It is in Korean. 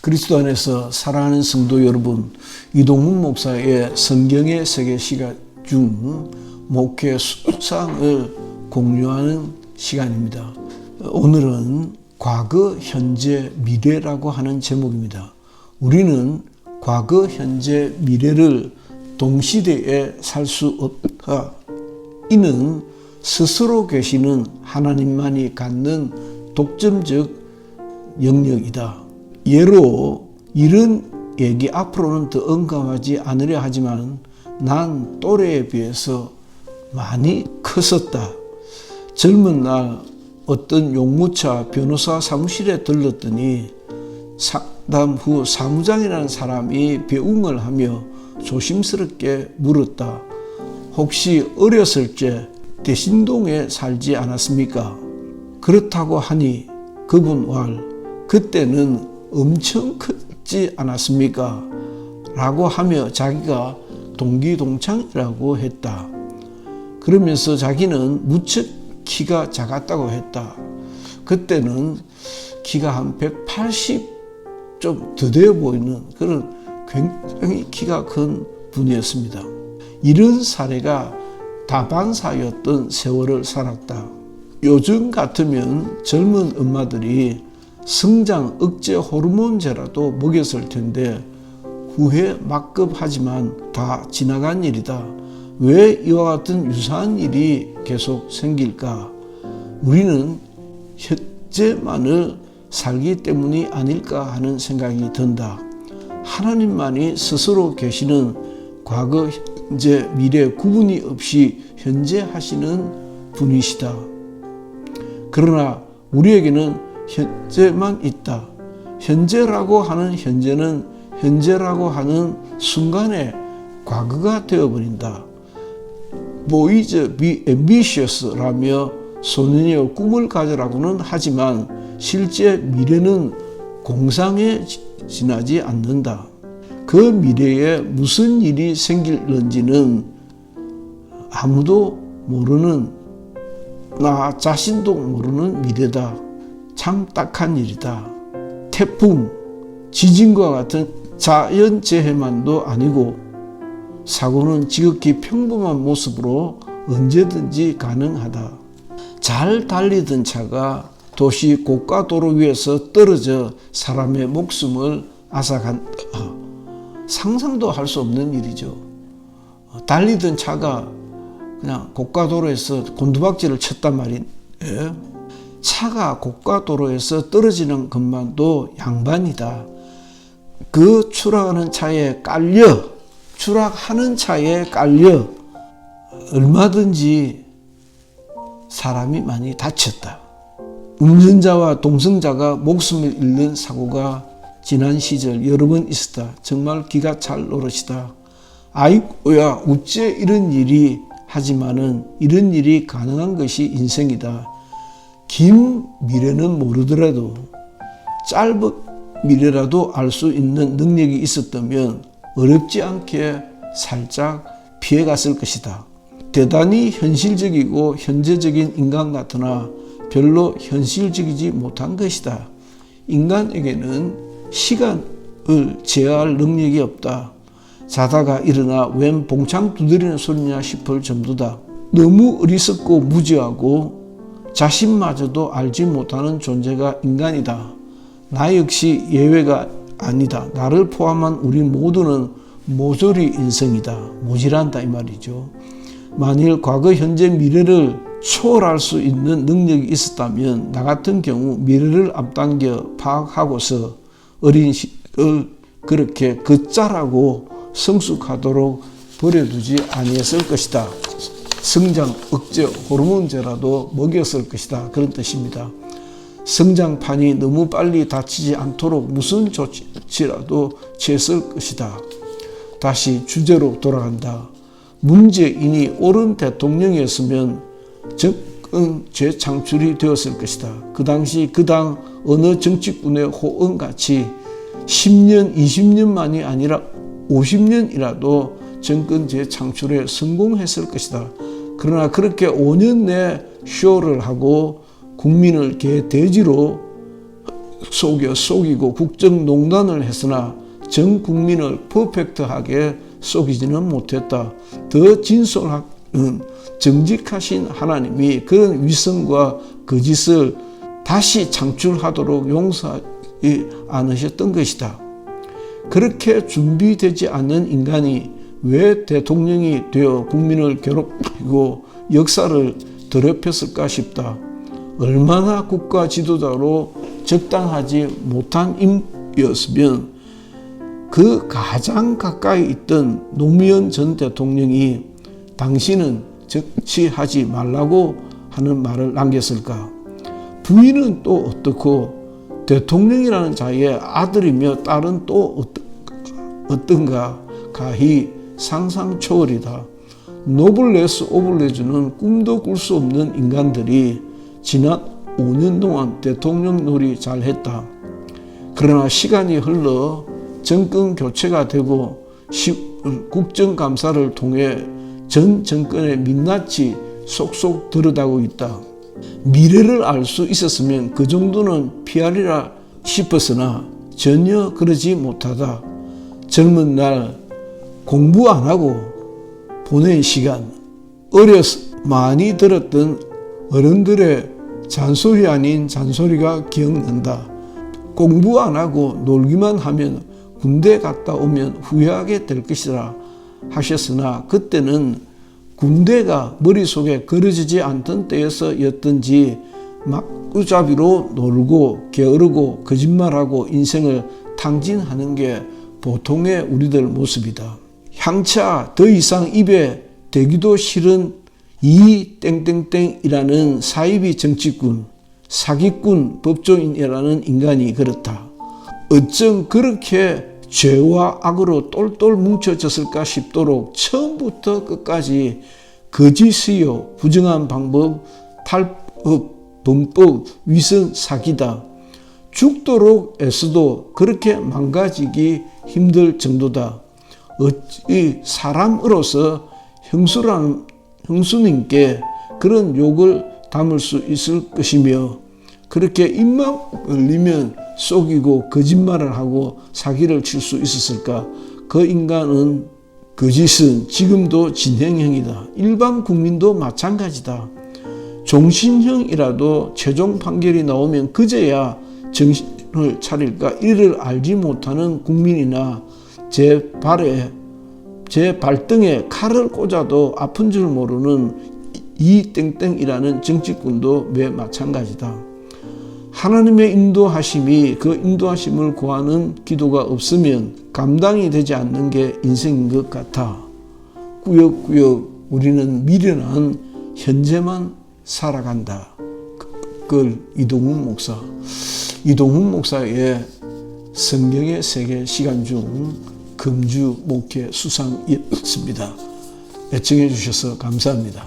그리스도 안에서 사랑하는 성도 여러분, 이동훈 목사의 성경의 세계 시간 중 목회 수상을 공유하는 시간입니다. 오늘은 과거, 현재, 미래라고 하는 제목입니다. 우리는 과거, 현재, 미래를 동시대에 살 수 없다. 이는 스스로 계시는 하나님만이 갖는 독점적 영역이다. 예로 이런 얘기 앞으로는 더 언급하지 않으려 하지만 난 또래에 비해서 많이 컸었다. 젊은 날 어떤 용무차 변호사 사무실에 들렀더니 상담 후 사무장이라는 사람이 배웅을 하며 조심스럽게 물었다. 혹시 어렸을 적 대신동에 살지 않았습니까? 그렇다고 하니 그분 왈 그때는 엄청 크지 않았습니까? 라고 하며 자기가 동기동창이라고 했다. 그러면서 자기는 무척 키가 작았다고 했다. 그때는 키가 한 180 좀 더 되어 보이는 그런 굉장히 키가 큰 분이었습니다. 이런 사례가 다반사였던 세월을 살았다. 요즘 같으면 젊은 엄마들이 성장 억제 호르몬제라도 먹였을 텐데 후회 막급하지만 다 지나간 일이다. 왜 이와 같은 유사한 일이 계속 생길까? 우리는 현재만을 살기 때문이 아닐까 하는 생각이 든다. 하나님만이 스스로 계시는 과거, 현재, 미래 구분이 없이 현재 하시는 분이시다. 그러나 우리에게는 현재만 있다. 현재라고 하는 현재는 현재라고 하는 순간에 과거가 되어버린다. Boys be ambitious라며 소년이여 꿈을 가져라고는 하지만 실제 미래는 공상에 지나지 않는다. 그 미래에 무슨 일이 생길는지는 아무도 모르는, 나 자신도 모르는 미래다. 참 딱한 일이다. 태풍, 지진과 같은 자연재해만도 아니고 사고는 지극히 평범한 모습으로 언제든지 가능하다. 잘 달리던 차가 도시 고가도로 위에서 떨어져 사람의 목숨을 앗아간다. 상상도 할 수 없는 일이죠. 달리던 차가 그냥 고가도로에서 곤두박질을 쳤단 말이에요. 차가 고가도로에서 떨어지는 것만도 양반이다. 그 추락하는 차에 깔려 얼마든지 사람이 많이 다쳤다. 운전자와 동승자가 목숨을 잃는 사고가 지난 시절 여러 번 있었다. 정말 기가 찰 노릇이다. 아이고야 어째 이런 일이, 하지만은 이런 일이 가능한 것이 인생이다. 긴 미래는 모르더라도 짧은 미래라도 알 수 있는 능력이 있었다면 어렵지 않게 살짝 피해갔을 것이다. 대단히 현실적이고 현재적인 인간 같으나 별로 현실적이지 못한 것이다. 인간에게는 시간을 제어할 능력이 없다. 자다가 일어나 웬 봉창 두드리는 소리냐 싶을 정도다. 너무 어리석고 무지하고 자신마저도 알지 못하는 존재가 인간이다. 나 역시 예외가 아니다. 나를 포함한 우리 모두는 모조리 인생이다. 모질한다 이 말이죠. 만일 과거, 현재, 미래를 초월할 수 있는 능력이 있었다면 나 같은 경우 미래를 앞당겨 파악하고서 어린 시절 그렇게 걷자라고 성숙하도록 버려두지 아니했을 것이다. 성장 억제 호르몬제라도 먹였을 것이다. 그런 뜻입니다. 성장판이 너무 빨리 다치지 않도록 무슨 조치라도 취했을 것이다. 다시 주제로 돌아간다. 문재인이 옳은 대통령이었으면 정권 재창출이 되었을 것이다. 그 당시 그 당 어느 정치꾼의 호언같이 10년, 20년만이 아니라 50년이라도 정권 재창출에 성공했을 것이다. 그러나 그렇게 5년 내 쇼를 하고 국민을 개돼지로 속이고 국정농단을 했으나 전 국민을 퍼펙트하게 속이지는 못했다. 더 진솔한 정직하신 하나님이 그런 위선과 거짓을 다시 창출하도록 용서하지 않으셨던 것이다. 그렇게 준비되지 않는 인간이 왜 대통령이 되어 국민을 괴롭히고 역사를 더럽혔을까 싶다. 얼마나 국가 지도자로 적당하지 못한 인물이었으면 그 가장 가까이 있던 노무현 전 대통령이 당신은 정치하지 말라고 하는 말을 남겼을까? 부인은 또 어떻고 대통령이라는 자의 아들이며 딸은 또 어떤가? 가히 상상 초월이다. 노블레스 오블레주는 꿈도 꿀 수 없는 인간들이 지난 5년 동안 대통령 놀이 잘했다. 그러나 시간이 흘러 정권 교체가 되고 국정감사를 통해 전 정권의 민낯이 속속 드러나고 있다. 미래를 알 수 있었으면 그 정도는 피하리라 싶었으나 전혀 그러지 못하다. 젊은 날 공부 안 하고 보낸 시간, 어려서 많이 들었던 어른들의 잔소리 아닌 잔소리가 기억난다. 공부 안 하고 놀기만 하면 군대 갔다 오면 후회하게 될 것이라 하셨으나 그때는 군대가 머릿속에 그려지지 않던 때여서였던지 막우자비로 놀고 게으르고 거짓말하고 인생을 탕진하는 게 보통의 우리들 모습이다. 향차 더 이상 입에 대기도 싫은 이 땡땡땡이라는 사이비 정치꾼, 사기꾼 법조인이라는 인간이 그렇다. 어쩜 그렇게 죄와 악으로 똘똘 뭉쳐졌을까 싶도록 처음부터 끝까지 거짓이요, 부정한 방법, 탈법, 범법, 위선, 사기다. 죽도록 애써도 그렇게 망가지기 힘들 정도다. 어찌 사람으로서 형수님께 그런 욕을 담을 수 있을 것이며 그렇게 입만 벌리면 속이고 거짓말을 하고 사기를 칠 수 있었을까? 그 인간은 거짓은 지금도 진행형이다. 일반 국민도 마찬가지다. 종신형이라도 최종 판결이 나오면 그제야 정신을 차릴까? 이를 알지 못하는 국민이나 제 발등에 칼을 꽂아도 아픈 줄 모르는 이 땡땡이라는 정치꾼도 매 마찬가지다. 하나님의 인도하심이 그 인도하심을 구하는 기도가 없으면 감당이 되지 않는 게 인생인 것 같아. 꾸역꾸역 우리는 미련한 현재만 살아간다. 그걸 이동훈 목사의 성경의 세계 시간 중 금주 목회 수상이었습니다. 애청해 주셔서 감사합니다.